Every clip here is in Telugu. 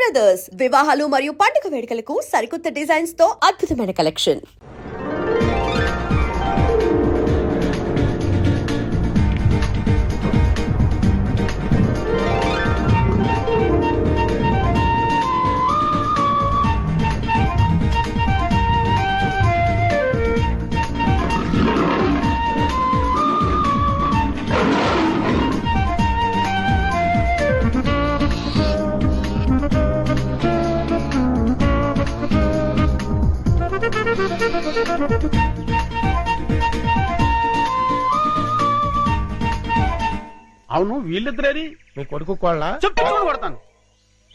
బ్రదర్స్ వివాహాలు మరియు పండుగ వేడుకలకు సరికొత్త డిజైన్స్ తో అద్భుతమైన కలెక్షన్. అవును వీళ్ళిద్దరేది మీ కొడుకు కోళ్ళ చెప్తూ కొడతాను.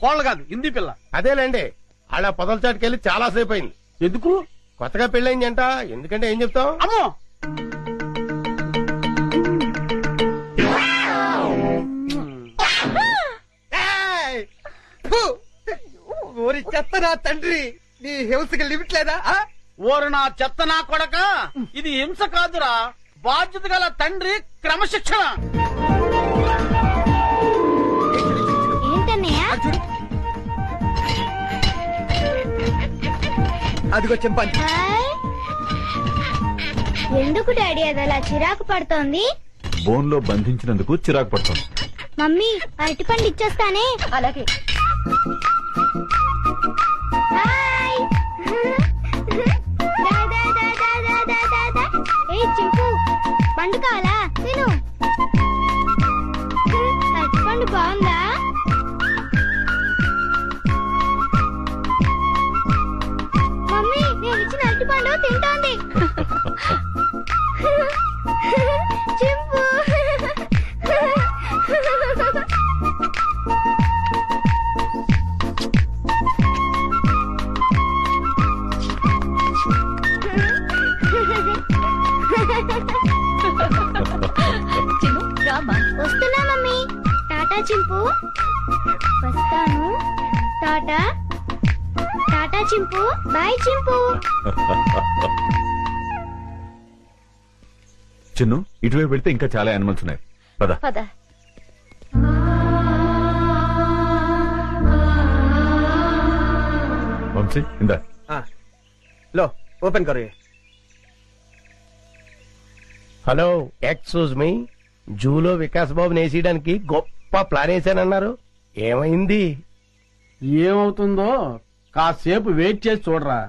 కోళ్ళ కాదు హిందీ పిల్ల. అదేలేండి అలా పొదల చాటుకెళ్ళి చాలా సేపు అయింది. ఎందుకు? కొత్తగా పెళ్ళయిందంట. ఎందుకంటే ఏం చెప్తాం? అమ్మో ఓరి చెత్త నా తండ్రి, నీ హింసకి లిమిట్ లేదా? ఓరు నా చెత్త నా కొడక, ఇది హింస కాదురా, బాధ్యత గల తండ్రి క్రమశిక్షణ. అదిగో చెంపాలి. ఎందుకు డాడీ అది అలా చిరాకు పడుతోంది? బోన్ లో బంధించినందుకు చిరాకు పడుతోంది. మమ్మీ అరటిపండు ఇచ్చేస్తానే. అలాగే. హాయ్. దా, దా, దా, దా, దా, దా, దా, దా. ఏయ్ చింపు, పండు కావాలా? తిను. అరటిపండు బాగుందా? మమ్మీ నేను ఇచ్చిన అరటిపండు తింటోంది. చింపు. చిన్ను రామా. వస్తున్నా మమ్మీ. టాటా చింపు. వస్తాను. టాటా. టాటా చింపు. బాయ్ చింపు. చిన్ను ఇటువైపు వెళ్తే ఇంకా చాలా యానిమల్స్ ఉన్నాయి. పద. పద. వంశీ ఇందా. లో ఓపెన్ కరో. Hello, excuse me. జూలో వికాస్ బాబు నేసేయడానికి గొప్ప ప్లాన్ వేసానన్నారు. ఏమైంది? ఏమవుతుందో కాసేపు వెయిట్ చేసి చూడరా.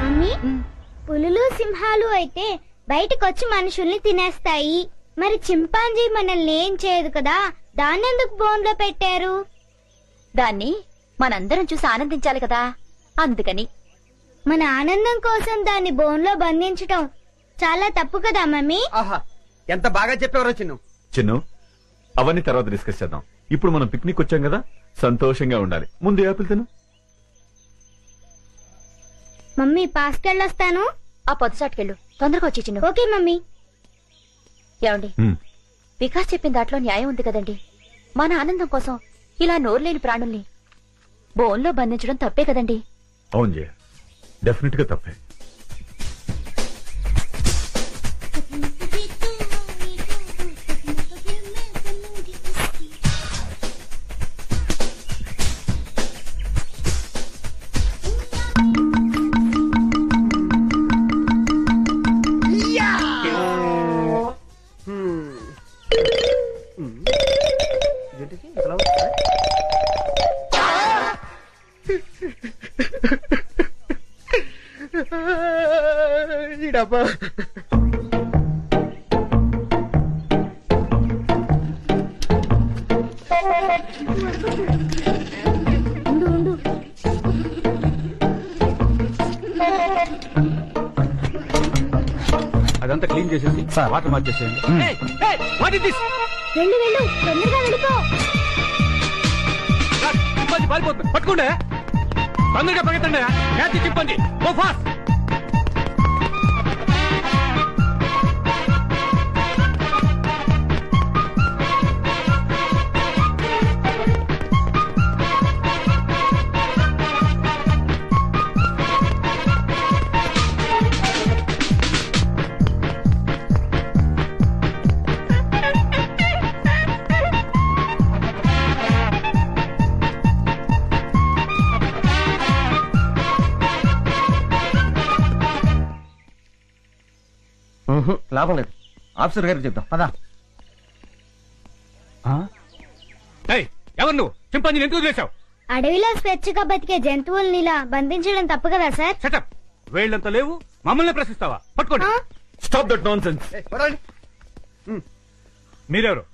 మమ్మీ పులులు సింహాలు అయితే బయటకొచ్చి మనుషుల్ని తినేస్తాయి. మరి చింపాంజీ మనల్ని ఏం చేయదు కదా, దాన్నెందుకు బోన్లో పెట్టారు? దాన్ని మనందరం చూసి ఆనందించాలి కదా, అందుకని. మన ఆనందం కోసం దాన్ని బోన్లో బంధించటం చాలా తప్పు కదా మమ్మీ. ఆహా, ఎంత బాగా చెప్పేవారో చిన్ను. చిన్ను అవన్నీ తర్వాత డిస్కస్ చేద్దాం. ఇప్పుడు మనం పిక్నిక్ వచ్చాం కదా, సంతోషంగా ఉండాలి. ముందు యాపిల్ తిను. మమ్మీ పాస్కెళ్ళొస్తాను. ఆ పొద్దుసాటుకెళ్ళు, తొందరగా వచ్చి చిన్ను. Okay mummy. ఏమండి, హ్మ్. వికాస్ చెప్పిన దాంట్లో న్యాయం ఉంది కదండి. మన ఆనందం కోసం ఇలా నోరులేని ప్రాణుల్ని బోన్లో బంధించడం తప్పే కదండి. అవును జయ, డెఫినెట్ గా తప్పే. ఈడబ్బా. ఉండు ఉండు. అదంతా క్లీన్ చేసేసి వాటర్ మార్చేసేయండి. వెళ్ళు వెళ్ళు, తొందరగా వెళ్ళిపో. పారిపోతుంది, పట్టుకోండి. తొందరగా పరిగెత్తండి. క్యాచ్ తిప్పండి. Go fast. లాభం లేదు, ఆఫీసర్ గారికి చెప్తాం పదా. ఎవరు నువ్వు చింపాంజీని ఎందుకు వదిలేశావు? అడవిలో స్వేచ్ఛగా బతికే జంతువుల్ని ఇలా బంధించడం తప్పు కదా సార్? సెటప్ వేళ్ళంత లేవు, మమ్మల్ని ప్రశ్నిస్తావా? పట్టుకోండి. Stop that non sense. మీరెవరు?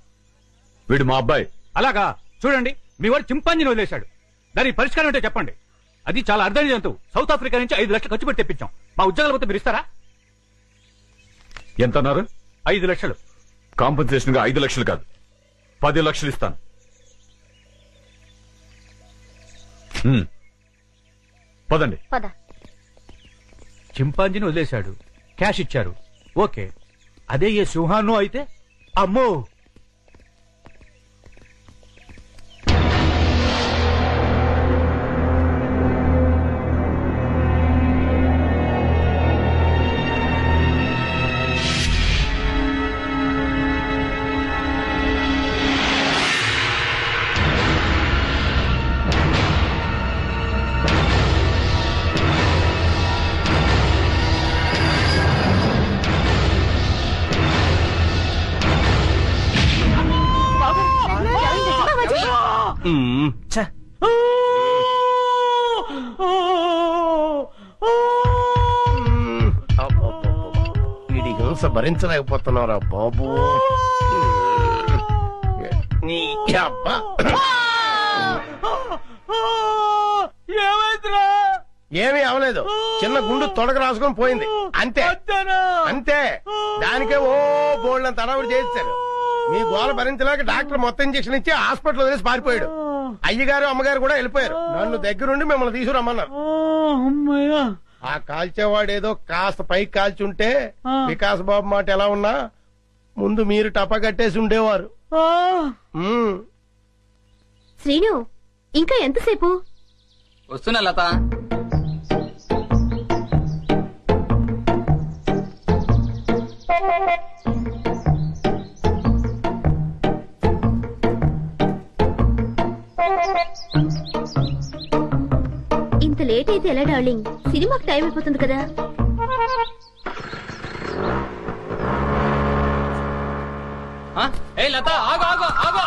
వీడు మా అబ్బాయి. అలాగా, చూడండి మీ వాడు చింపాంజీని వదిలేశాడు. దానికి పరిష్కారం అంటే చెప్పండి. అది చాలా అర్థమైన జంతువు. సౌత్ ఆఫ్రికా నుంచి 5 లక్షలు ఖర్చు పెట్టి తెప్పించాం. మా ఉద్యోగాలు పోతే మీరు ఇస్తారా? ఎంత అన్నారు? 5 లక్షలు. కాంపన్సేషన్ గా 5 లక్షలు కాదు, 10 లక్షలు ఇస్తాను. పదండి. పద. చింపాంజీని వదిలేశాడు, క్యాష్ ఇచ్చారు, ఓకే. అదే ఏ సింహాన్నో అయితే అమ్మో. వీడి హింస భరించలేకపోతున్నారా బాబు. నీ అబ్బా. ఏమైందిరా? ఏమీ అవలేదు, చిన్న గుండు తొడగ రాసుకొని పోయింది అంతే అంతే. దానికే ఓ బోల్డ్ తడవుడు చేశారు. మీ గోల భరించలేక డాక్టర్ మొత్తం ఇంజక్షన్ ఇచ్చి హాస్పిటల్ వదిలేసి పారిపోయాడు. అయ్యగారు అమ్మగారు కూడా వెళ్ళిపోయారు. నన్ను దగ్గరుండి మిమ్మల్ని తీసుకురమ్మన్నారు. ఆ కాల్చేవాడు ఏదో కాస్త పైకి కాల్చి ఉంటే వికాస్ బాబు మాట ఎలా ఉన్నా ముందు మీరు టపా కట్టేసి ఉండేవారు. శ్రీను, ఇంకా ఎంతసేపు? వస్తున్నా లత. ఇంత లేట్ అయితే ఎలా డార్లింగ్? సినిమాకి టైం అయిపోతుంది కదా. లత ఆగు ఆగు ఆగు.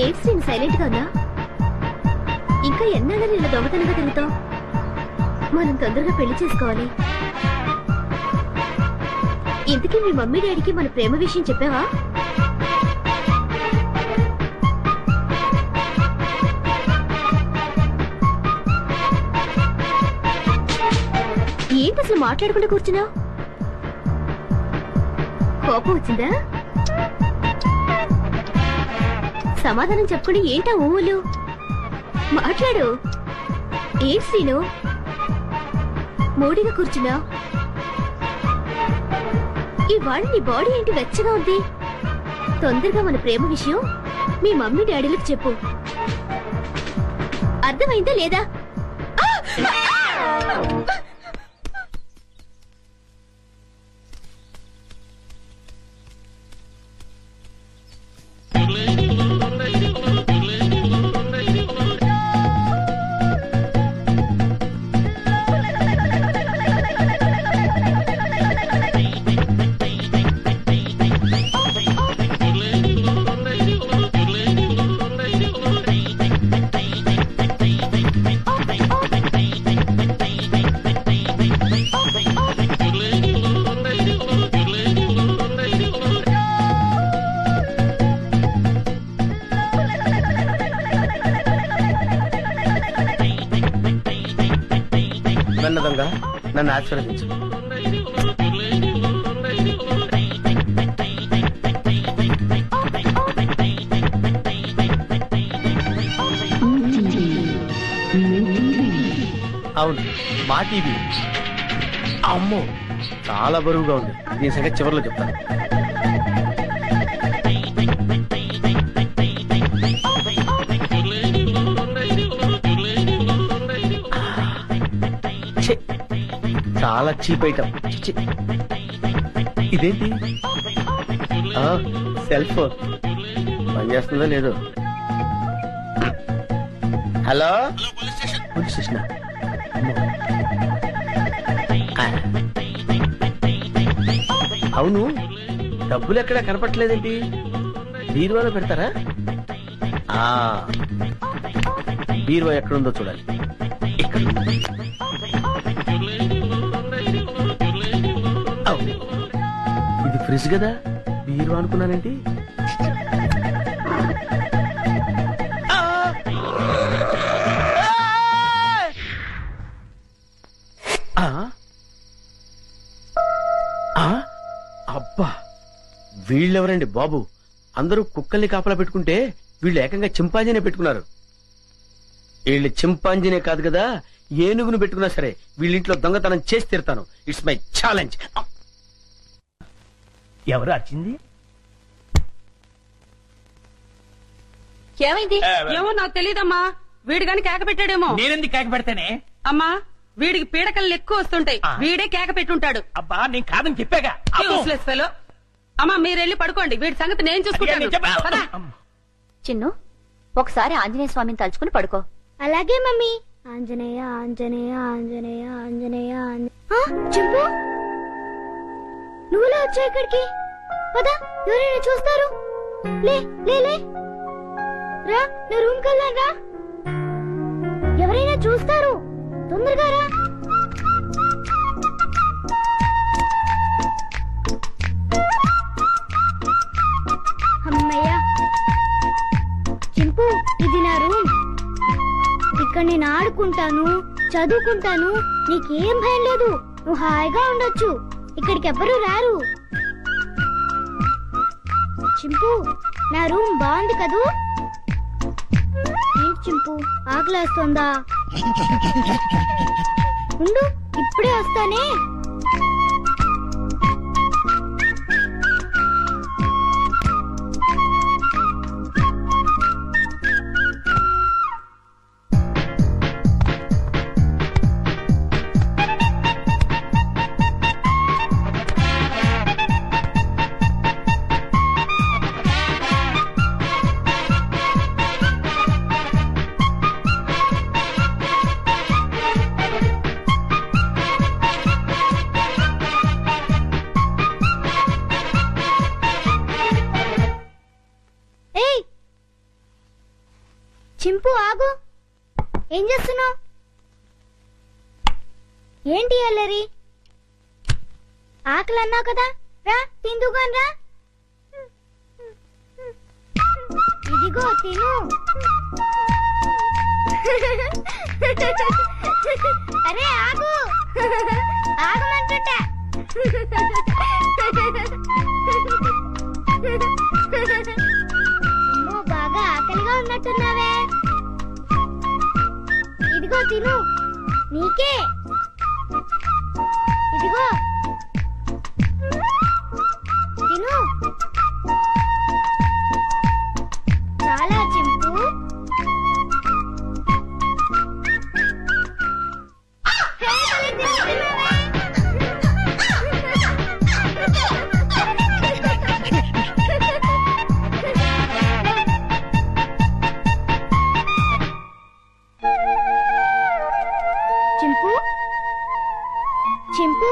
ఏంటి శ్రీను సైలెంట్ గా ఉన్నా? ఇంకా ఎన్నాళ్ళని ఇలా దొంగతనంగా తిరుగుతావు? మనం తొందరగా పెళ్లి చేసుకోవాలి. ఇంతకీ మీ మమ్మీ డాడీకి మన ప్రేమ విషయం చెప్పావా? ఏంటి అసలు మాట్లాడకుండా కూర్చున్నావు? కోపం వచ్చిందా? సమాధానం చెప్పుకుని ఏంటా ఊళ్ళు? మాట్లాడు. ఏంటి శ్రీను మూడిగా కూర్చున్నావు? ఇవాళ నీ బాడీ ఏంటి వెచ్చగా ఉంది? తొందరగా మన ప్రేమ విషయం మీ మమ్మీ డాడీలకు చెప్పు. అర్థమైందా లేదా? నన్నదంగా నన్ను ఆశీర్వదించు. అవును, మా టీవీ. అమ్మో, చాలా బరువుగా ఉంది. దీని సంగతి చివరిలో చెప్తాను. చాలా చీప్ ఐటమ్. ఇదేంటి? సెల్ ఫోన్ పనిచేస్తుందో లేదో. Hello, police station. అవును, డబ్బులు ఎక్కడా కనపట్లేదేంటి? బీరువాలో పెడతారా? ఆ, బీరువా ఎక్కడుందో చూడాలి. ఇక్కడ. అవును. ఇది ఫ్రిడ్జ్ కదా, బీరువా అనుకున్నానేంటి? అబ్బా, వీళ్ళెవరండి బాబు? అందరూ కుక్కల్ని కాపలా పెట్టుకుంటే వీళ్ళు ఏకంగా చింపాంజీనే పెట్టుకున్నారు. వీళ్ళు చింపాంజీనే కాదు కదా, ఏనుగును పెట్టుకున్నా సరే వీళ్ళింట్లో దొంగతనం చేసి తీరుతాను. It's my challenge. ఎవరు వచ్చింది? ఏమైంది? ఏమో నాకు తెలియదమ్మా. వీడు గాని కేక పెట్టాడేమో. నేనెందుకు కేక పెడతానే? అమ్మా, వీడికి పీడకలు ఎక్కువ వస్తుంటాయి. వీడే కేక పెట్టుంటాడు. అబ్బా, నేను కాదని చెప్పాగా. Useless fellow. అమ్మా, మీరెళ్ళి పడుకోండి. వీడి సంగతి నేను చూసుకుంటాను. పద. చిన్ను, ఒకసారి ఆంజనేయ స్వామిని తలుచుకుని పడుకో. అలాగే మమ్మీ. ఆంజనేయ ఆంజనేయ ఆంజనేయ ఆంజనేయ చింపు, నువ్వులా వచ్చా ఇక్కడికి? పదా, ఎవరైనా చూస్తారు. లే లే లే, రా నా రూమ్ కెళ్ళాను. రా, ఎవరైనా చూస్తారు. తొందరగా రా. అమ్మయ్యా. చింపు, ఇది నా రూమ్. ఇక్కడ నేను ఆడుకుంటాను, చదువుకుంటాను. నీకేం భయం లేదు. నువ్వు హాయిగా ఉండొచ్చు. ఇక్కడికి ఎవ్వరూ రారు. చింపు, నా రూమ్ బాగుంది కదూ? ఏంటి చింపు, ఆకలేస్తోందా? ఉండు, ఇప్పుడే వస్తానే. చింపు, ఆగు. ఏం చేస్తున్నావు? ఏంటి అల్లరి? ఆకలి అన్నావు కదా, రా తిందుగాని రా. ఇదిగో తిను. అరే ఆగు, ఆగమంటుంటా. బాగా ఆకలిగా ఉన్నట్టున్నావే. ఇదిగో తిను, నీకే. ఇదిగో తిను. చాలా చింపు. చింపు, చింపు,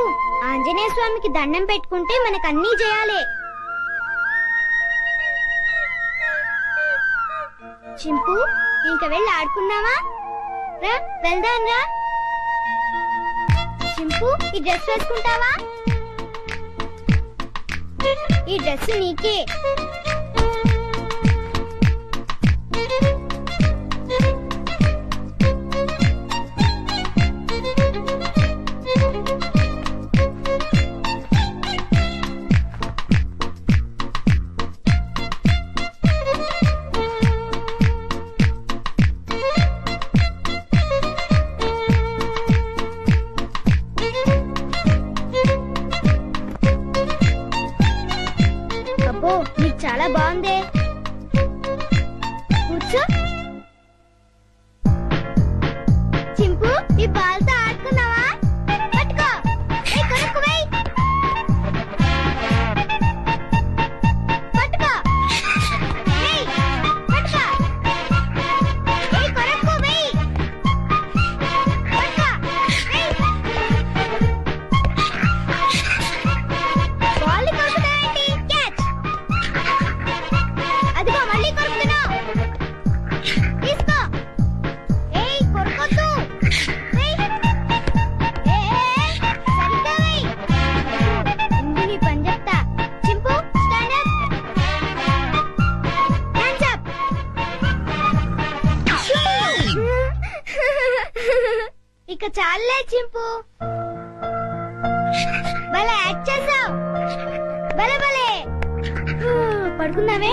ఆంజనేయ స్వామికి దండం పెట్టుకుంటే మనకు అన్నీ చేయాలి. చింపు, ఇంక వెళ్ళి ఆడుకున్నావా? రా వెళ్దాం రా. చింపు, ఈ డ్రెస్ వేసుకుంటావా? ఈ డ్రెస్ నీకే. అబ్బో, నీకు చాలా బాగుందే. కూర్చో. చింపు, ఈ బాల్తో ఆడుకున్నావా? పట్టుకో. కొనుక్కు వెయ్యి. పట్టుకో. వెయ్యి. పట్టుకో. కొనుక్కు వెయ్యి. పట్టుకో. వెయ్యి. చాలే చింపు. భలే యాక్ట్ చేసావు. భలే భలే. పడుకుందామే.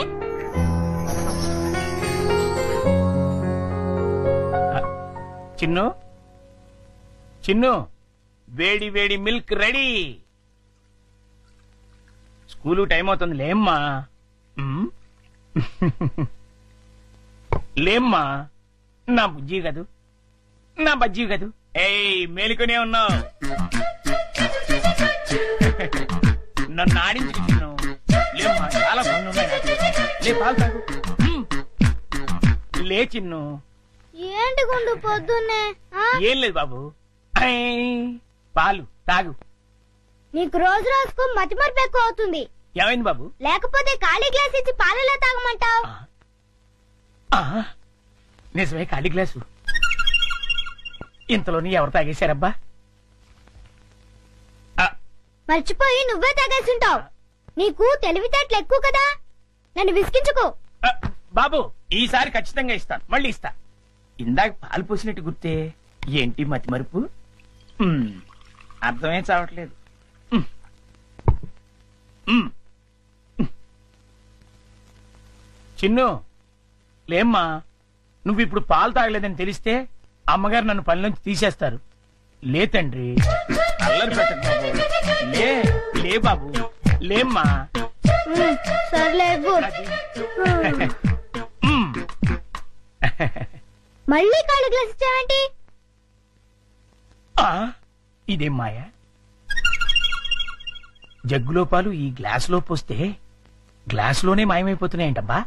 చిన్ను చిన్ను, వేడి వేడి మిల్క్ రెడీ. స్కూలు టైం అవుతుంది, లేమ్మా. లేమ్మా, నా బుజ్జి కదూ, నా బజ్జీ కదూ. ఏయ్, మేలుకునే ఉన్నావు. నన్ను ఆడించుకు చిన్ను. లేమ్మా, చాలా పనులు ఉన్నాయి నాకు. లే, పాలు తాగు. లే చిన్ను. ఏంటి గుండు పొద్దున్నే? ఏం లేదు బాబు, పాలు తాగు. నీకు రోజు రోజుకు మతిమరుపు ఎక్కువ అవుతుంది. ఏమైంది బాబు? లేకపోతే ఖాళీ గ్లాస్ ఇచ్చి పాలలో తాగమంటావు. నిజమే, ఖాళీ గ్లాసు. ఇంతలోని ఎవరు తాగేశారబ్బా? మర్చిపోయి నువ్వే తాగేసుంటావు. నీకు తెలివితేటలు ఎక్కువ కదా, నన్ను విసిగించుకో. బాబు, ఈసారి ఖచ్చితంగా ఇస్తాను, మళ్ళీ ఇస్తా. ఇందాక పాలు పోసినట్టు గుర్తే. ఏంటి మతి మరుపు? అర్థమే చావట్లేదు. చిన్ను, లేమ్మా. నువ్వు ఇప్పుడు పాలు తాగలేదని తెలిస్తే అమ్మగారు నన్ను పని నుంచి తీసేస్తారు. లే తండ్రి, అల్లరి పెట్టకు బాబు. లే లే బాబు, లేమ్మా. సర్లే. మళ్ళీ ఖాళీ గ్లాస్ ఇచ్చావేంటి? ఇదేం మాయా? జగ్గులో పాలు ఈ గ్లాసులో పోస్తే గ్లాసులోనే మాయమైపోతున్నాయంటబ్బా.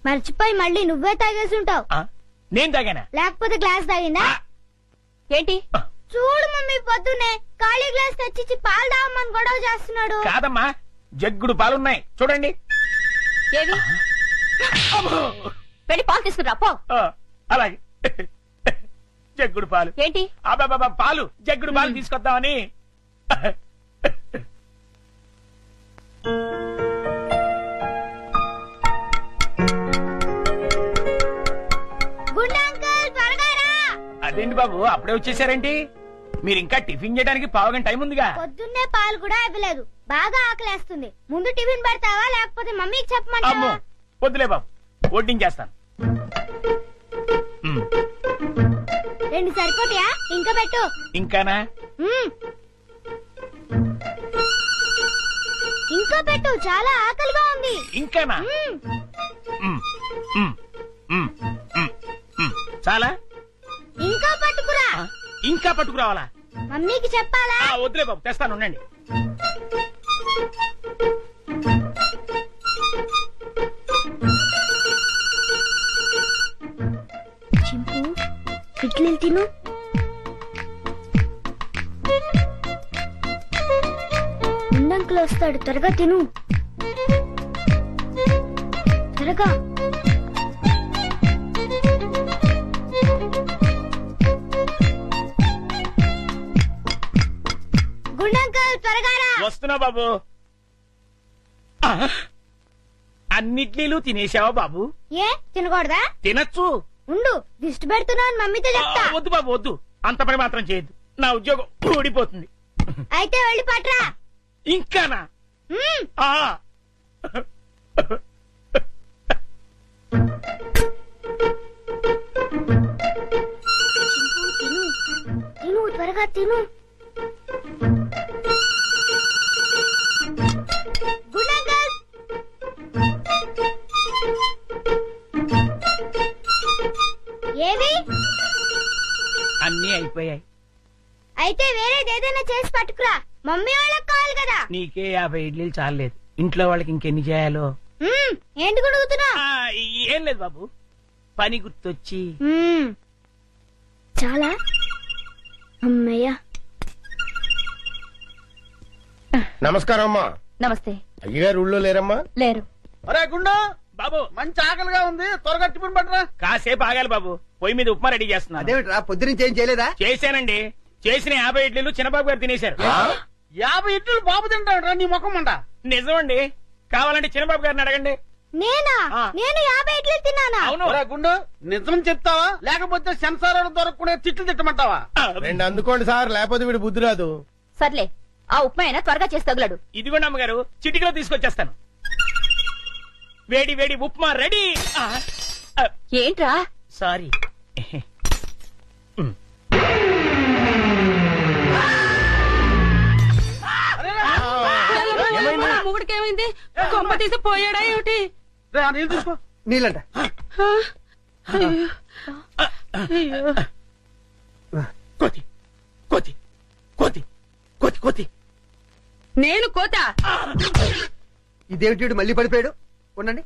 మర్చిపోయి మళ్ళీ నువ్వే తాగేసుంటావు. నేను తాగానా? లేకపోతే గ్లాస్ తాగిందా? ఏంటి? చూడు మమ్మీ, పొద్దునే ఖాళీ గ్లాస్ తెచ్చిచ్చి పాలు తాగమని గొడవ చేస్తున్నాడు. కాదమ్మా, జగ్గుడు పాలున్నాయి చూడండి. ఏవి? వెళ్ళి పాలు తీసుకురా పో. అలాగే. జగ్గుడు పాలు ఏంటి? అబ్బాబా, పాలు జగ్గుడు పాలు తీసుకొద్దామని. గుండా అంకుల్, త్వరగా రా. అదేంటి బాబు, అప్పుడే వచ్చేసారేంటి? మీరు ఇంకా టిఫిన్ చేయడానికి పావుగంట టైం ఉందిగా. పొద్దున్నే పాలు కూడా ఇవ్వలేదు. బాగా ఆకలేస్తుంది. ముందు టిఫిన్ పెడతావా లేకపోతే మమ్మీకి చెప్పమంటావా? అమ్మో, వద్దులే బాబు, వడ్డించేస్తాను. 2 సరిపోతాయా? ఇంకా పెట్టు. ఇంకానా? ఇంకా పెట్టు, చాలా ఆకలిగా ఉంది. ఇంకానా? చాలా? ఇంకా పట్టుకురా. ఇంకా పట్టుకురావాలా? మమ్మీకి చెప్పాలా? వద్దులే బాబు, తెస్తాను, ఉండండి. చింపు, ఇడ్లీలు తిను. ఉండంకులు వస్తాడు, త్వరగా తిను. త్వరగా. గుండంకుల్, త్వరగా రా. వస్తున్నా బాబు. అన్నిట్లీలు తినేసావా బాబు? ఏ తినకూడదా? తినచ్చు. ఉండు, దిష్టి పెడుతున్నాను, మమ్మీతో చెప్తా. వద్దు బాబు, వద్దు. అంత పని మాత్రం చేయొద్దు, నా ఉద్యోగం ఊడిపోతుంది. అయితే వెళ్ళి పట్రా. ఇంకానా? తిను, త్వరగా తిను. ఏవి? అన్నీ అయిపోయాయి. అయితే వేరేదేదైనా చేసి పట్టుకురా, మమ్మీ వాళ్ళకి కావాలి కదా. నీకే 50 ఇడ్లీలు చాలలేదు, ఇంట్లో వాళ్ళకి ఇంకెన్ని చేయాలో. ఏంటి గుడుగుతున్నా? ఏం లేదు బాబు, పని గుర్తొచ్చి. చాలా. అమ్మయ్యా. నమస్కారం అమ్మా. నమస్తే. అయ్యగారు ఊళ్ళో లేరమ్మా? లేరు. అరే గుండు బాబు, మంచి ఆకలిగా ఉంది, త్వరగా టిఫిన్ పట్టరా. కాసేపు ఆగాలి బాబు, పొయ్యి మీద ఉప్మా రెడీ చేస్తున్నా. అదేమిట్రా, పొద్దునుంచి ఏం చేయలేదా? చేశానండి, చేసిన 50 ఇడ్లీలు చిన్నబాబు గారు తినేశారు. 50 ఇడ్లీలు బాబు తింటాడు రా, నీ ముఖం అంట. నిజమండి, కావాలంటే చిన్నబాబు గారిని అడగండి. నేనా ఆ. నేను 50 ఇడ్లీలు తిన్నానా? అవును గుండు నిజం చెప్తావా లేకపోతే సెన్సార్ దొరకకుండా తిట్లు తిట్టమంటావా? రెండు అందుకోండి సార్, లేకపోతే వీడు బుద్ధి రాదు. సర్లే ఆ ఉప్మా అయినా త్వరగా చేసి తగులాడు. ఇదిగోండి అమ్మగారు, చిటికలో తీసుకొచ్చేస్తాను. వేడి వేడి ఉప్మా రెడీ. ఏంట్రా సారీ. మొగుడికి ఏమైంది? కొంప తీసి పోయాడా ఏమిటి? తీసుకో నీళ్ళంట. కోతి కోతి కోతి కోతి కోతి. నేను కోత. ఇదేమిటి మళ్ళీ పడిపోయాడు? ఉండండి.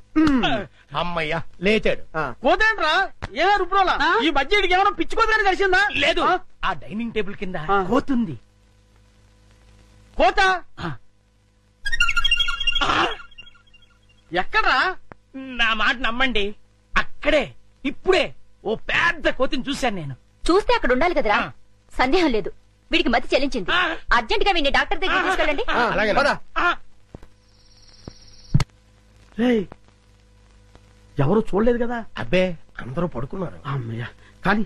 అమ్మయ్యా లేచాడు. పోతేంట్రా ఏమో రుబ్రోలా ఆ? ఈ బడ్జెట్కి ఏమైనా పిచ్చుకోదని కలిసిందా? లేదు, ఆ డైనింగ్ టేబుల్ కింద ఆ. కోతుంది. కోత ఆ. ఎక్కడ్రా? నా మాట నమ్మండి, అక్కడే ఇప్పుడే ఓ పెద్ద కోతిని చూశాను నేను. చూస్తే అక్కడ ఉండాలి కదరా. ఆ. సందేహం లేదు, వీడికి మతి చెల్లించింది. ఆ. అర్జెంట్ గా వీడిని డాక్టర్ దగ్గర తీసుకెళ్ళండి. అలాగే ఆ, ఎవరు చూడలేదు కదా? అబ్బే అందరూ పడుకున్నారు. అమ్మయ్యా కానీ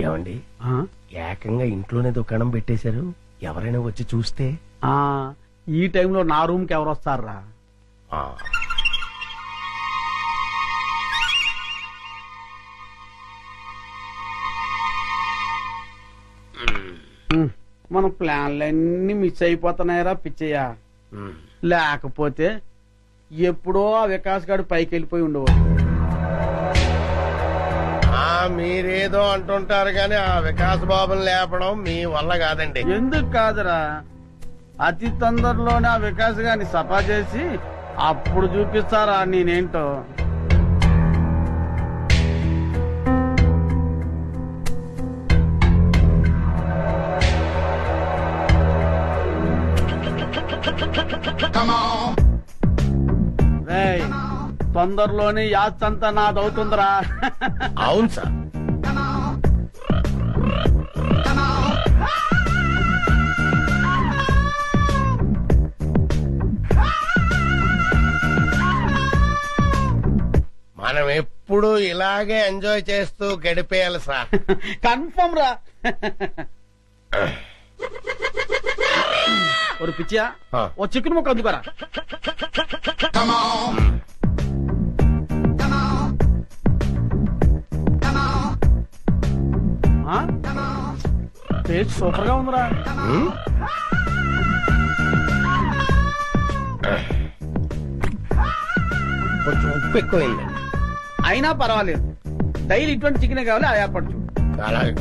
ఏమండి, ఏకంగా ఇంట్లోనే దుకాణం పెట్టేశారు. ఎవరైనా వచ్చి చూస్తే? ఈ టైంలో నా రూమ్ కి ఎవరు వస్తారా? ఆ, మన ప్లాన్లన్నీ మిస్ అయిపోతున్నాయరా పిచ్చయ్యా. లేకపోతే ఎప్పుడో ఆ వికాస్ గారు పైకి వెళ్ళిపోయి ఉండేవాడు. మీరేదో అంటుంటారు కానీ ఆ వికాస్ బాబుని లేపడం మీ వల్ల కాదండి. ఎందుకు కాదురా, అతి తొందరలోనే ఆ వికాస్ గారిని సఫా చేసి అప్పుడు చూపిస్తారా నేనేంటో. రేయ్, తొందరలోనే యాత్రంతా నాదవుతుందిరా. అవును సార్. మనం ఎప్పుడు ఇలాగే ఎంజాయ్ చేస్తూ గడిపేయాలి సార్. కన్ఫర్మ్ రా. ఒక పిచ్చియా, ఆ. ఓ చికెన్ ముక్క అందుకోరా. టేస్ట్ సూపర్ గా ఉందిరా. కొంచెం ఉప్పు ఎక్కువైంది. అయినా పర్వాలేదు, డైలీ ఇటువంటి చికెన్ కావాలి, ఆ ఏర్పాటు చూడు. అలాగే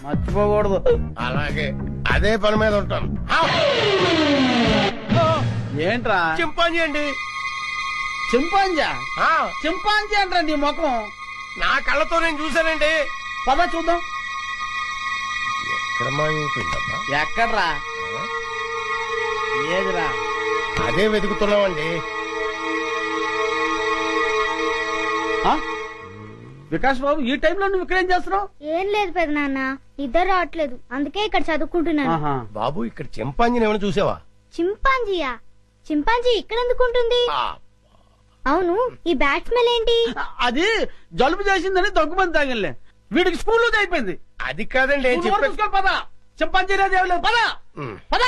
మర్చిపోకూడదు. అలాగే అదే పని మీద ఉంటాను. ఏంట్రా చింపాంజీ అండి. చింపాంజా? ఆ, చింపాంజీ అంటారా నీ ముఖం? నా కళ్ళతో నేను చూశానండి. పద చూద్దాం. ఎక్కడ మాయమైపోయిందబ్బా? ఎక్కడ్రా? ఏదిరా? అదే వెతుకుతున్నామండి. ఆ? వికాస్ బాబు, ఈ టైంలో నువ్వు ఇక్కడ ఏం చేస్తున్నావు? ఏం లేదు పెదనాన్న, ఇద్దరు రావట్లేదు, అందుకే ఇక్కడ చదువుకుంటున్నాను. ఆహా. బాబు, ఇక్కడ చింపాంజీని ఏమైనా చూసావా? చింపాంజీయా? చింపాంజీ ఇక్కడ ఎందుకుంటుంది? ఆ, అవును, ఈ బ్యాట్ స్మెల్ ఏంటి? అది జలుబు చేసిందని దగ్గుమంది తాగిలే. వీడికి స్కూల్లో అయిపోయింది. అది కాదండి ఏం చెప్పారు. పద, చింపాంజీ లేదు, పద పద.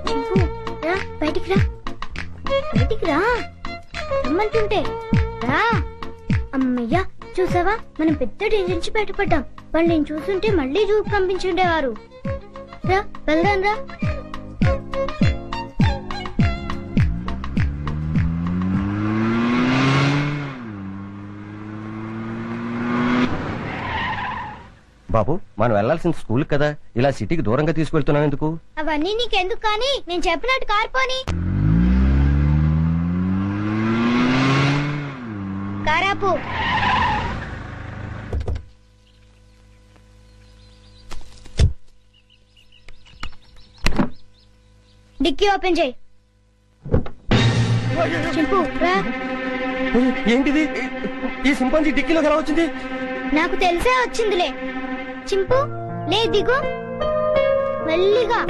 చింపు, రా బయటికి రా, బయటికి రా రమ్మంటుంటే రా. అమ్మయ్యా, చూసావా, మనం పెద్ద డేంజర్ నుంచి బయటపడ్డాం. వాళ్ళు నేను చూస్తుంటే మళ్ళీ జూకు పంపించుండేవారు. రా వెళ్దాం రా. బాబు, మనం వెళ్లాల్సిన స్కూల్ కదా, ఇలా సిటీకి దూరంగా తీసుకెళ్తున్నాం ఎందుకు? అవన్నీ నీకెందుకు కానీ, నేను చెప్పినట్టు కారుపోని. కారాపు. డిక్కీ ఓపెన్ చేయి. చింపు రా. ఏంటిది? ఈ సింపాంజీ డిక్కీలోకి ఎలా వచ్చింది? నాకు తెలిసే వచ్చిందిలే. చింపు లే, దిగు. మెల్లిగా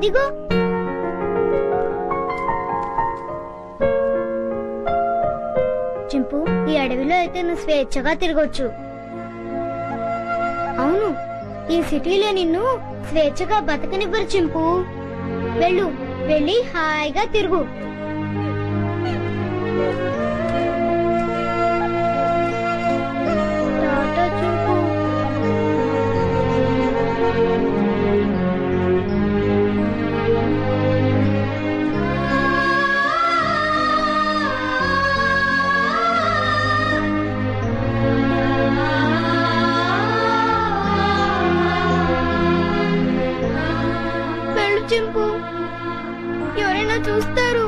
దిగు. చింపు, ఈ అడవిలో అయితే నువ్వు స్వేచ్ఛగా తిరగొచ్చు. అవును, ఈ సిటీలో నిన్ను స్వేచ్ఛగా బతకనివ్వరు చింపు. వెళ్ళు, వెళ్ళి హాయిగా తిరుగు. టాటా చింపు. వెళ్ళు చింపు, ఎవరైనా చూస్తారు.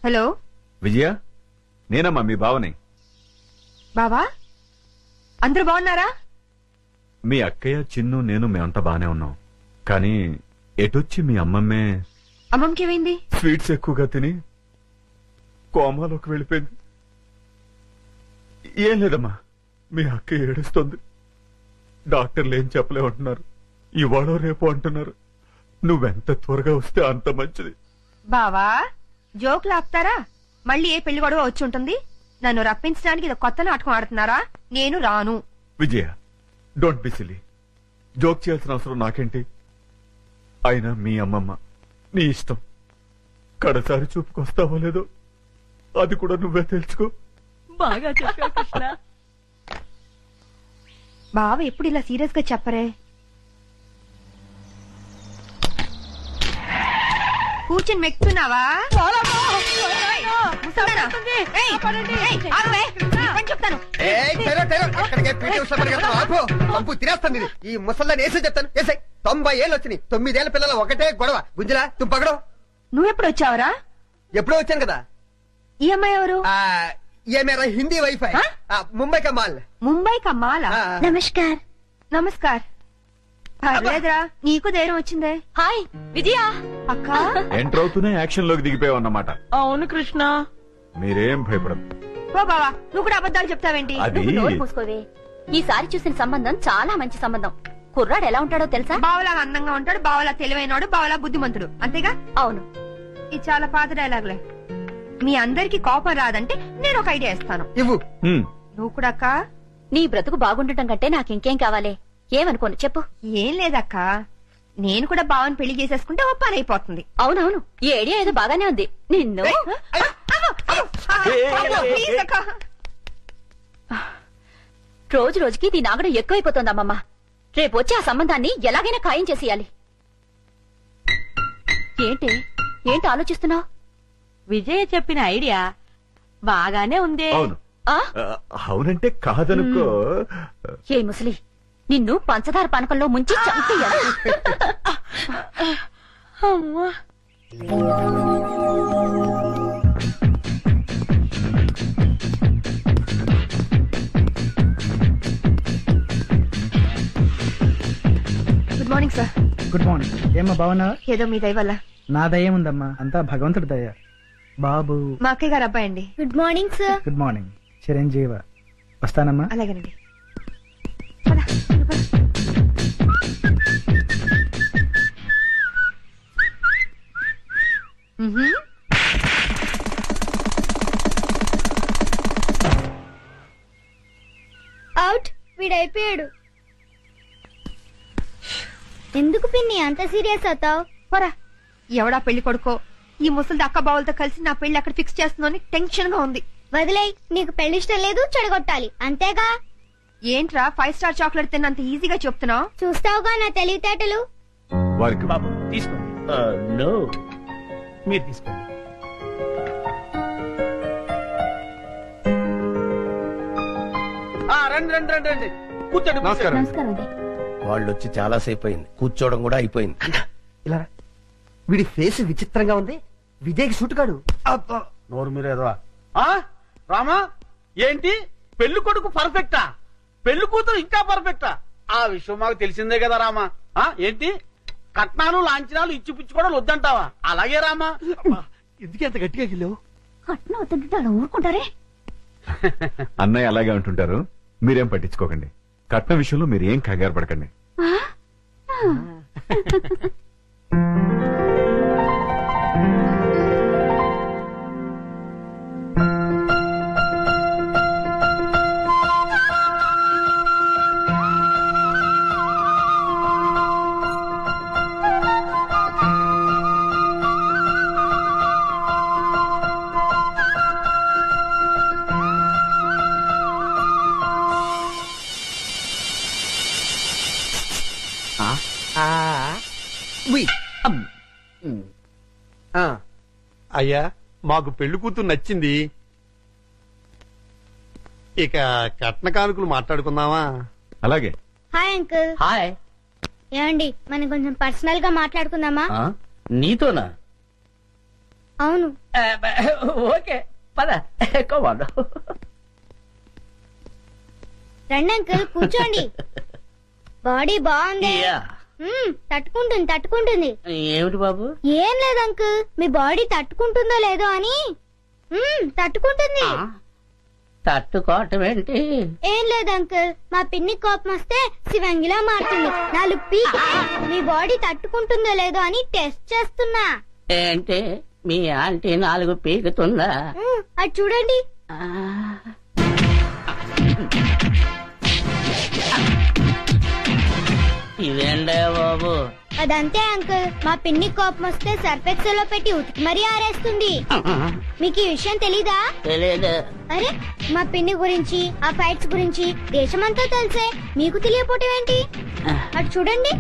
హలో విజయ, నేనమ్మా మీ బావని. బావా, అందరూ బాగున్నారా? మీ అక్కయ్య, చిన్ను, నేను మేమంతా బానే ఉన్నాం. కానీ ఎటొచ్చి మీ అమ్మమ్మే అమ్మమ్మకి ఏమైంది? స్వీట్స్ ఎక్కువగా తిని కోమాలోకి వెళ్ళిపోయింది. ఏం లేదమ్మా, మీ అక్క ఏడుస్తోంది. డాక్టర్లు ఏం చెప్పలేమంటున్నారు. ఇవాళ రేపు అంటున్నారు. నువ్వెంత త్వరగా వస్తే అంత మంచిది. బావా, జోకులు ఆపుతారా? మళ్ళీ ఏ పెళ్లి గొడవ వచ్చి ఉంటుంది. నన్ను రప్పించడానికి ఇది కొత్త నాటకం ఆడుతున్నారా? నేను రాను. విజయ, డోంట్ బి సిలీ. జోక్ చేయాల్సిన అవసరం నాకేంటి? అయినా మీ అమ్మమ్మ, నీ ఇష్టం. కడసారి చూపుకొస్తావో లేదో అది కూడా నువ్వే తెలుసుకో. బాగా చెప్పావు కృష్ణ. బావ ఎప్పుడు ఇలా సీరియస్ గా చెప్పరే. కూర్చొని మెక్కుతున్నావా? చెప్తాను. తినేస్తుంది ఈ ముసల్దాన్ని వేసి చెప్తాను. వేసాయి 90 ఏళ్ళు వచ్చినాయి. 9 ఏళ్ల పిల్లల ఒకటే గొడవ. గుంజులా తుంపగడం. నువ్వెప్పుడు వచ్చావరా? ఎప్పుడో వచ్చాను కదా. ఈ అమ్మాయి ఎవరు? ये मेरा हिंदी वाईफाई मुंबई का माल. ముంబై కమ్మాలా? నమస్కార్. నమస్కార్. పర్లేదురా, నీకు ధైర్యం వచ్చిందే. హాయ్ విజయ. అక్క, ఎంటర్ అవుతూనే యాక్షన్ లోకి దిగిపోయావు అన్నమాట. అవును కృష్ణ. మీరేం భయపడదు. ఓ బావా, నువ్వు కూడా అబద్ధాలు చెప్తావేంటి? అది నువ్వు నోరు మూసుకోవే. ఈసారి చూసిన సంబంధం చాలా మంచి సంబంధం. కుర్రాడు ఎలా ఉంటాడో తెలుసా? బావలాగా అందంగా ఉంటాడు, బావలా తెలివైనడు, బావలా బుద్ధిమంతుడు. అంతేగా? అవును. ఇది చాలా పాత డైలాగులే. మీ అందరికి కోపం రాదంటే నేను ఒక ఐడియా ఇస్తాను. ఇవ్వు. నువ్వు కూడా అక్క. నీ బ్రతుకు బాగుండటం కంటే నాకింకేం కావాలి? ఏమనుకోను చెప్పు. ఏం లేదక్క, నేను కూడా బావని పెళ్లి చేసేసుకుంటే ఓ పని అయిపోతుంది. అవునవును, ఈ ఐడియా ఏదో బాగానే ఉంది. నిన్ను ప్లీజ్ అక్క. రోజు రోజుకి దీని ఆగడం ఎక్కువైపోతుంది అమ్మమ్మ. రేపు వచ్చి ఆ సంబంధాన్ని ఎలాగైనా ఖాయం చేసేయాలి. ఏంటి ఆలోచిస్తున్నావు? విజయ చెప్పిన ఐడియా బాగానే ఉందే. అవును. అవునంటే కాదనుకో. ఏ ముసలి, నిన్ను పంచదార పానకంలో ముంచి చంపేయాలి. అమ్మా. Good morning sir. Good morning. ఏమ్మా బాగున్నా? ఏదో మీ దయ వల్ల. నా దయ ఉందమ్మా, అంతా భగవంతుడి దయ. బాబు మా అక్కయ్య గారు అబ్బాయి అండి. Good morning sir. Good morning. చిరంజీవ. వస్తానమ్మా. అలాగేనండి. అవుట్. వీడైపోయాడు. ఎందుకు పిన్ని అంత సీరియస్ అవుతావు? పోరా, ఎవడా పెళ్లి కొడుకో ఈ ముసలి అక్క బావులతో కలిసి నా పెళ్లి అక్కడ ఫిక్స్ చేస్తుందని టెన్షన్ గా ఉంది. వదిలేయ్, నీకు పెళ్లి ఇష్టం లేదు, చెడగొట్టాలి అంతేగా. ఏంట్రా 5 స్టార్ చాక్లెట్ తిన్నంత ఈజీగా చెప్తున్నావు? చూస్తావుగా నా తెలివితేటలు. వారికి బాబు తీసుకోండి. నో, మీరు తీసుకోండి. రండి రండి రండి రండి కూర్చోండి నమస్కారం. నమస్కారం అండి. వాళ్ళు వచ్చి చాలా సేపు అయింది, కూర్చోవడం కూడా అయిపోయింది. ఇలా రా. వీడి ఫేస్ విచిత్రంగా ఉంది. విజయ్కి సూటుగాడు. నోరు మీరేదో రామా ఏంటి పెళ్లి కొడుకు పర్ఫెక్టా, పెళ్లి కూతురు ఇంకా పర్ఫెక్టా? ఆ విషయం మాకు తెలిసిందే కదా రామా. ఏంటి కట్నాలు లాంఛనాలు ఇచ్చిపుచ్చుకోవడం వద్దంటావా? అలాగే రామా. ఎందుకంత గట్టిగా గిల్లావు? కట్నం వద్దంటే అలా ఊరుకుంటారే. అన్నయ్య అలాగే అంటుంటారు, మీరేం పట్టించుకోకండి. కట్నం విషయంలో మీరు ఏం కంగారు పడకండి. అయ్యా మాకు పెళ్లి కూతురు నచ్చింది. ఇక కట్న కానుకలు మాట్లాడుకుందామా? అలాగే. Hi uncle. హాయ్. ఏమండి మనం కొంచెం పర్సనల్ గా మాట్లాడుకుందామా? నీతోనా? అవును. ఓకే పద. రండి అంకుల్ కూర్చోండి. బాడీ బాగుంది. తట్టుకుంటుంది తట్టుకుంటుంది. ఏమిటి బాబు? ఏం లేదు అంకుల్, మీ బాడీ తట్టుకుంటుందో లేదో అని. తట్టుకుంటుంది. తట్టుకోవటం ఏంటి? ఏం లేదు అంకుల్, మా పిన్ని కోపం వస్తే శివంగిలా మారుతుంది. 4 పీక్. మీ బాడీ తట్టుకుంటుందో లేదో అని టెస్ట్ చేస్తున్నా. ఏంటి మీ ఆంటీ 4 పీకుతుందా? అది చూడండి. ఇదేండే బాబు? అదంతే అంకుల్, మా పిన్ని కోపం వస్తే సర్ఫెక్సల్ లో పెట్టి ఉతికి మరీ ఆరేస్తుంది. మీకు ఈ విషయం తెలీదా? తెలియదు. అరే మా పిన్ని గురించి ఆ ఫైట్స్ గురించి దేశమంతా తెలిసే మీకు తెలియపోవటం ఏంటి? అటు చూడండి.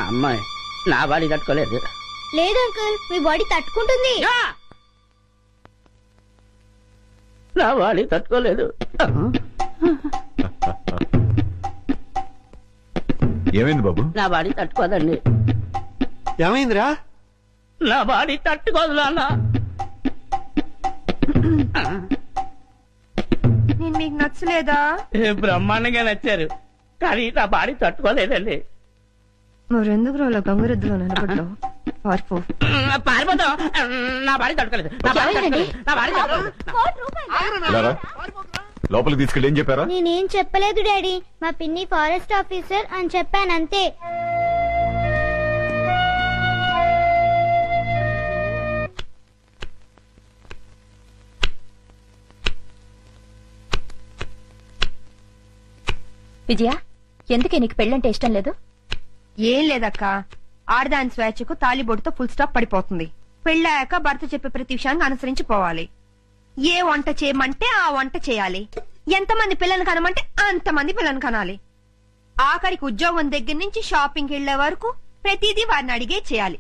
అమ్మాయి నా బాడీ తట్టుకోలేదు. లేదు అంకుల్, మీ బాడీ తట్టుకుంటుంది. నా బాడీ తట్టుకోలేదు. ఏమైంది బాబు? నా బాడీ తట్టుకోదండి. ఏమైందిరా? నా బాడీ తట్టుకోదు నాన్న. నేను మీకు నచ్చలేదా? బ్రహ్మాండంగా నచ్చారు, కానీ నా బాడీ తట్టుకోలేదండి. మరెందుకు రోలో గంగురెద్దులో నిలబడ్డావు? పారిపో. పారిపోతాం. నా బాడీ తట్టుకోలేదు. నా బాడీ తట్టుకోలేదు. నా బాడీ తట్టుకోలేదు. ఇలా రా. లోపలికి తీసుకెళ్ళి ఏం చెప్పారా? నేనేం చెప్పలేదు డాడీ, మా పిన్ని ఫారెస్ట్ ఆఫీసర్ అని చెప్పానంతే. విజయ, ఎందుకే నీకు పెళ్ళంటే ఇష్టం లేదు? ఏం లేదక్క, ఆడదాని స్వేచ్ఛకు తాలిబొడితో ఫుల్ స్టాప్ పడిపోతుంది. పెళ్ళాక భర్త చెప్పే ప్రతి విషయాన్ని అనుసరించి పోవాలి. ఏ వంట చేయమంటే ఆ వంట చేయాలి. ఎంతమంది పిల్లలు కనమంటే అంతమంది పిల్లలు కనాలి. ఆఖరికి ఉద్యోగం దగ్గర నుంచి షాపింగ్కి వెళ్లే వరకు ప్రతిదీ వారిని అడిగే చేయాలి.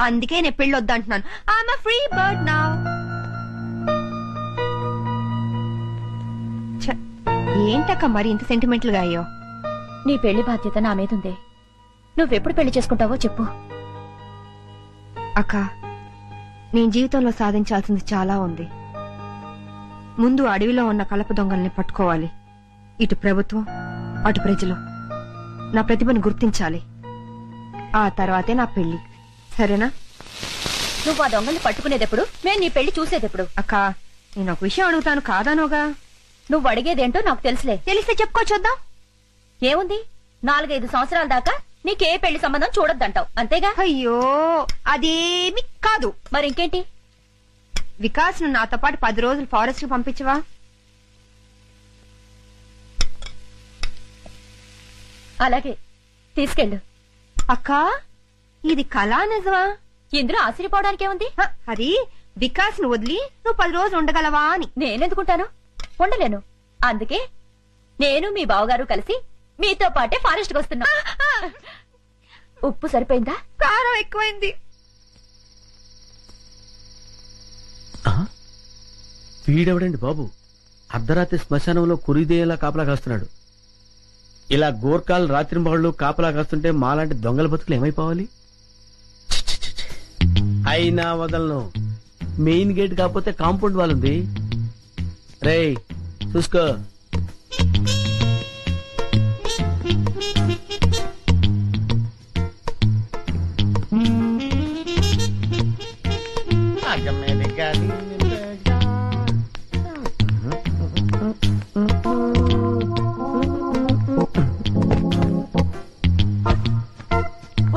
అందుకే నేను పెళ్ళొద్దంటున్నాను. I'm free bird now. ఏంటక్క మరి ఇంత సెంటిమెంటల్ గా అయ్యో? నీ పెళ్లి బాధ్యత నా మీదుంది. నువ్వెప్పుడు పెళ్లి చేసుకుంటావో చెప్పు. అక్క, నేను జీవితంలో సాధించాల్సింది చాలా ఉంది. ముందు అడవిలో ఉన్న కలప దొంగల్ని పట్టుకోవాలి. ఇటు ప్రభుత్వం అటు ప్రజలు నా ప్రతిభను గుర్తించాలి. ఆ తర్వాతే నా పెళ్లి. సరేనా? నువ్వు ఆ దొంగల్ని పట్టుకునేదెప్పుడు, మేము నీ పెళ్లి చూసేదెప్పుడు? అక్క, నేను ఒక విషయం అడుగుతాను, కాదానోగా? నువ్వు అడిగేదేంటో నాకు తెలుసులే. తెలిస్తే చెప్పుకో చూద్దాం. ఏముంది, 4-5 సంవత్సరాల దాకా నీకే పెళ్లి సంబంధం చూడొద్దంటావు, అంతేగా? అయ్యో, అదేమి కాదు. మరి ఇంకేంటి? వికాస్ ను నాతో పాటు 10 రోజులు ఫారెస్ట్ కి పంపించవా? అలాగే, తీసుకెళ్ళు. అక్క, ఇది కళా నిజమా? ఇందులో ఆశ్చర్యపోవడానికేముంది? అది వికాస్ ను వదిలి నువ్వు 10 రోజులు ఉండగలవా అని. నేనెందుకుంటాను? ఉండలేను. అందుకే నేను మీ బావగారు కలిసి మీతో పాటే ఫారెస్ట్ కి వస్తున్నా. ఉప్పు సరిపోయిందా? కారం ఎక్కువైంది. వీడెవడండి బాబు అర్ధరాత్రి శ్మశానంలో కురిదేలా కాపలా కాస్తున్నాడు? ఇలా గోర్ఖాలు రాత్రింబాళ్ళు కాపలా కాస్తుంటే మాలాంటి దొంగల బతుకులు ఏమైపోవాలి? ఛ్ ఛ్ ఛ్ ఛ్. అయినా వదలను. మెయిన్ గేట్ కాకపోతే కాంపౌండ్ వాల్ ఉంది. రేయ్ చూసుకో.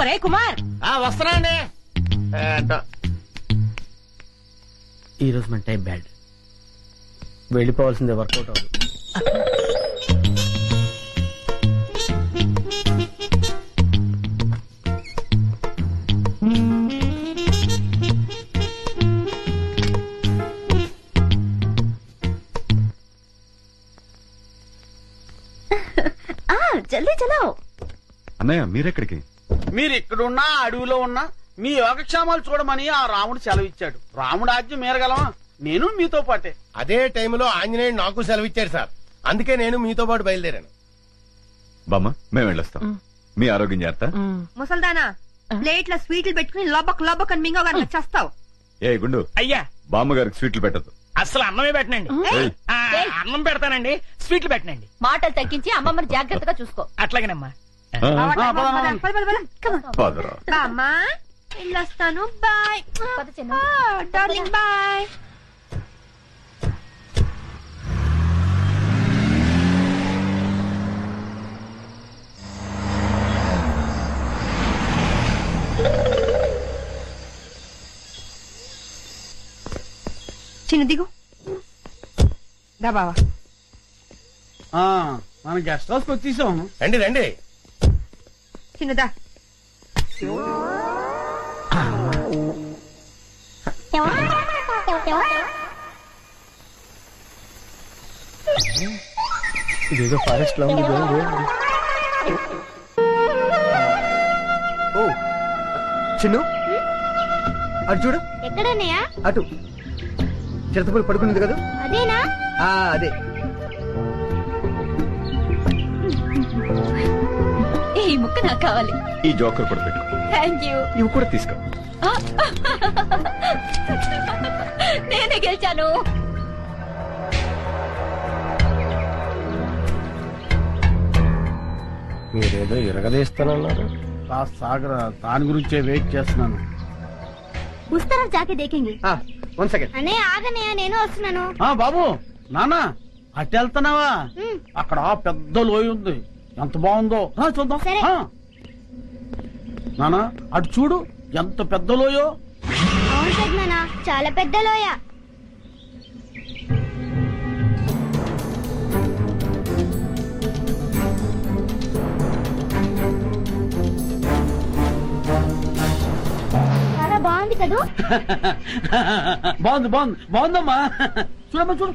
ఒరే కుమార్, వస్తున్నాండి. ఈ రోజు మన టైం బ్యాడ్. వెళ్ళిపోవాల్సిందే, వర్కౌట్ అవ్వదు. జల్దీ చలో. అన్నయ్య మీరెక్కడికి? మీరు ఇక్కడున్నా అడవిలో ఉన్నా మీ యోగక్షేమాలు చూడమని ఆ రాముడు సెలవిచ్చాడు. రాముడు ఆజ్ఞ మేరగలమా? నేను మీతో పాటే. అదే టైంలో ఆంజనేయుడు నాకు సెలవిచ్చాడు సార్. అందుకే నేను మీతో పాటు బయలుదేరాను. బామ్మ మేము వెళ్ళొస్తాం. మీ ఆరోగ్యం జాగ్రత్త. ముసల్దానా, ప్లేట్ల స్వీట్లు పెట్టుకుని లబక్ లబక్ అని మింగోగా చేస్తావు. ఏ గుండు, అయ్యా బామ్మగారికి స్వీట్లు పెట్టదు. అసలు అన్నమే పెట్టనండి. అన్నం పెడతానండి, స్వీట్లు పెట్టనండి. మాటలు తగ్గించి అమ్మమ్మని జాగ్రత్తగా చూసుకో. అట్లాగేనమ్మా. ఫాదరా బామ్మా వెళ్ళొస్తాను. Bye darling, bye. చిన్న దిగు దా బావా. మన గెస్ట్ హౌస్ వచ్చేసాం. రండి రండి. చిన్నదా. ఇదేదో ఫారెస్ట్ లో ఉంది. ఓ చిన్ను, అటు చూడు. ఎక్కడన్నయ్యా? అటు చిరతపులు పడుకున్నది కదా, అదేనా? అదే. ఈ ముక్క నాకు కావాలి. ఈ జోకర్ కూడా పెట్టు. Thank you. ఇవి కూడా తీసుకో. నేనే గెలిచాను. మీరేదో ఇరగదీస్తానన్నారు. సాగర దాని గురించే వెయిట్ చేస్తున్నాను. ఉస్ तरफ जाके देखेंगे. 1 సెకండ్. అన్నయ్య ఆగన్నయ్య, నేను వస్తున్నాను. బాబు నాన్న అటు వెళ్తున్నావా? అక్కడ పెద్ద లోయ ఉంది, ఎంత బాగుందో చూద్దాం. సరే. నానా అటు చూడు, ఎంత పెద్ద లోయో. అవును పెద్దనాన్న, చాలా పెద్ద లోయ. చాలా బాగుంది కదూ? బాగుందమ్మా. చూడమ్మా చూడు.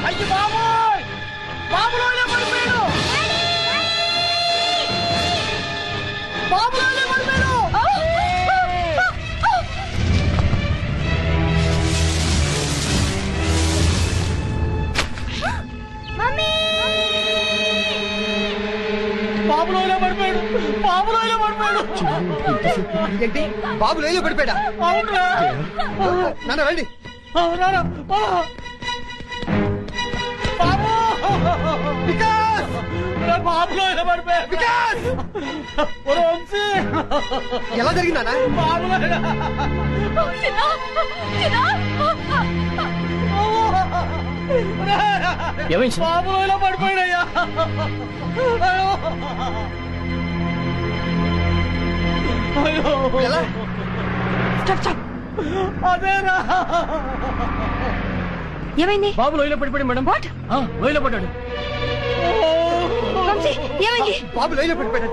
అయ్యి బాబోయ్, బాబులోనే పడిపోయాడు. బాబులోనే పడిపోయాడు. బాబులోనే పడిపోయాడు. బాబులోనే పడిపోయాడు. ఏంటి బాబు లోయలో పడిపోయాడా? అవునా? నాన్న రండి. బాబులో పడిపోయాడు. ఎలా జరిగిందా? బాబులో బాబులో పడిపోయాడయ్యా. ఎలా? అదేరా. ఏమైంది? బాబు లోయలో పడిపోయాడు మేడం. లోయలో పడ్డాడు. ఏమైంది? బాబు లోయలో పడిపోయాడు.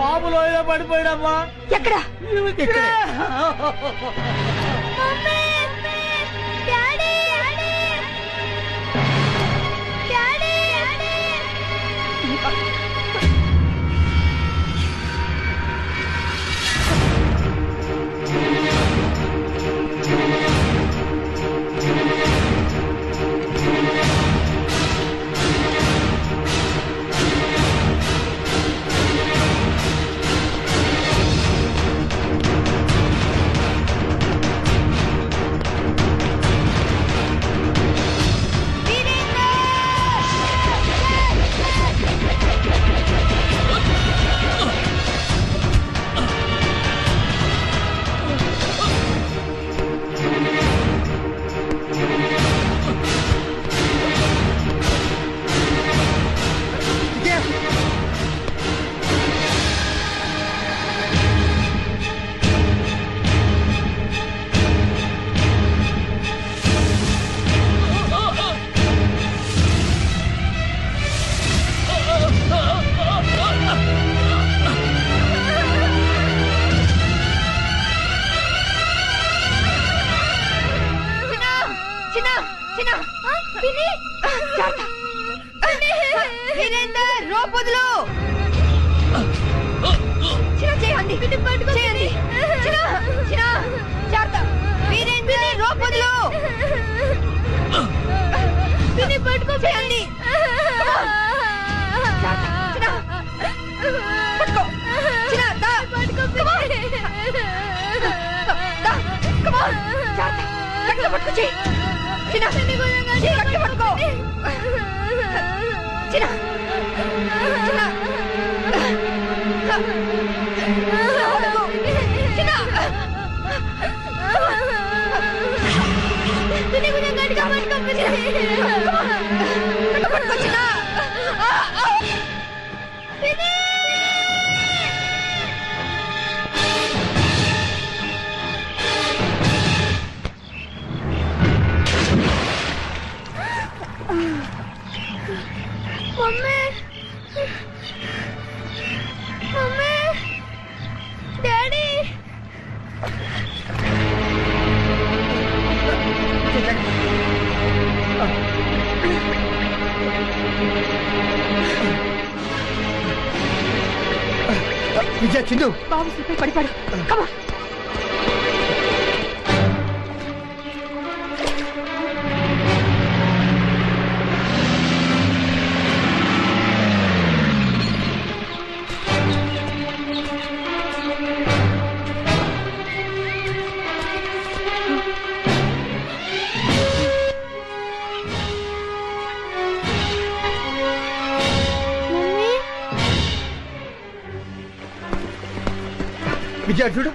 బాబు లోయలో పడిపోయాడమ్మా. ఎక్కడ? డాడీ చేయండి చేయండి చిన్న, చిన్న, జాగ్రత్త. వీరేంద్ర, రోప్ వదులు. చేయండి. జాగ్రత్త. చిన్న, పట్టుకో. చిన్న, దా. Come on. The. Come on. జాగ్రత్త. గట్టిగా పట్టుకో చెయ్యి. చిన్న, చెయ్యి గట్టిగా పట్టుకో. చిన్న, చిన్న. మమ్మీ మమ్మీ డాడీ విజయ చిందు బాబు స్లిప్ అయి పడిపాడు. కమా విజయ చూడు.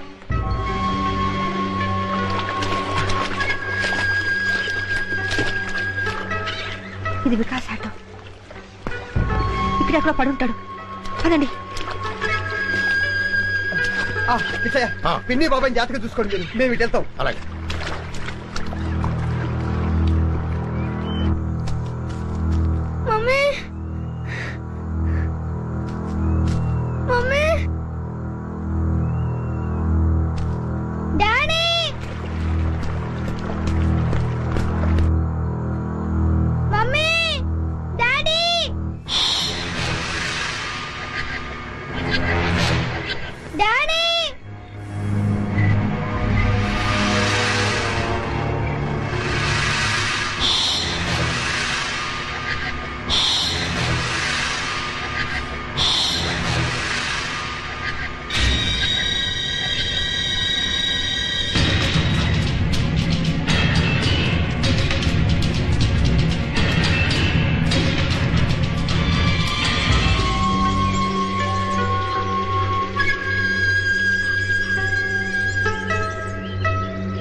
ఇది వికాస్ ఆటో. ఇక్కడ ఎక్కడో పడుంటాడు. పదండి. విజయ పిన్ని బాబాయ్ జాతకం చూసుకోండి మీరు. మేము ఇటు వెళ్తాం. అలాగే. Mummy mummy daddy mummy daddy daddy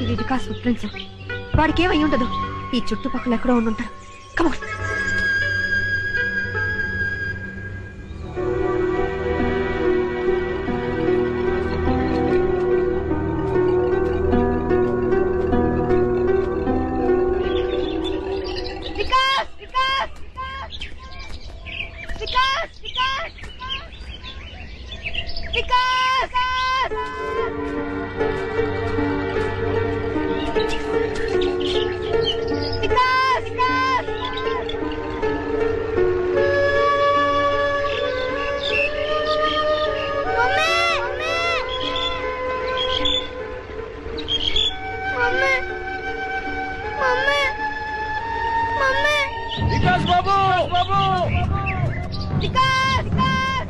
ఇది వికాస్ ఫుట్ ప్రింట్స్. వాడికి ఏమై ఉండదు. ఈ చుట్టుపక్కల ఎక్కడో ఉండుంటాడు. కమా Vikas Vikas Vikas Vikas Vikas Vikas Vikas mummy mummy mummy mummy Vikas babu babu Vikas Vikas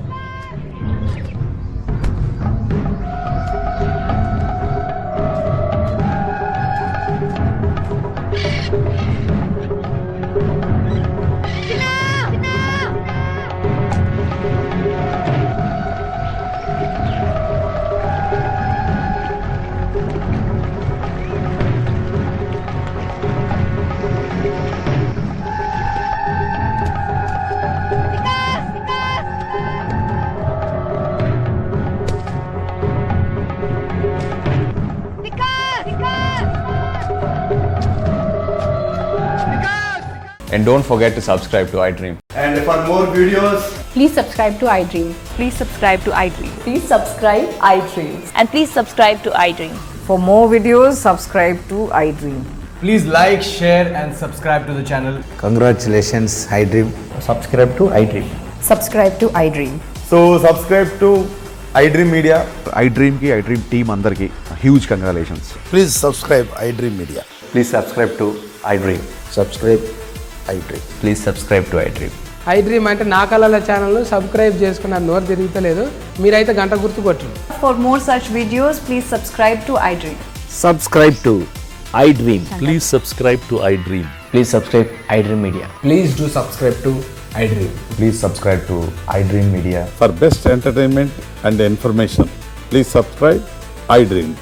And don't forget to subscribe to iDream. And for more videos, please subscribe to iDream. Please subscribe to iDream. Please subscribe iDream. And please subscribe to iDream. For more videos, subscribe to iDream. Please like, share and subscribe to the channel. I dream media, I dream కి, ఐ డ్రీమ్ టీమ్ అందరికి huge congratulations. Please subscribe I dream media. Please subscribe to I dream. Subscribe I dream. Please subscribe to I dream. I dream అంటే నా కళల ఛానల్ సబ్స్క్రైబ్ చేసుకున్న నోరు తిరుగుతలేదు, మీరైతే గంట గుర్తు కొట్టండి. For more such videos, please subscribe to iDream. Subscribe to iDream. Please subscribe to iDream. Please subscribe iDream Media. Please do subscribe to iDream. Please subscribe to iDream Media. For best entertainment and information please subscribe I dream.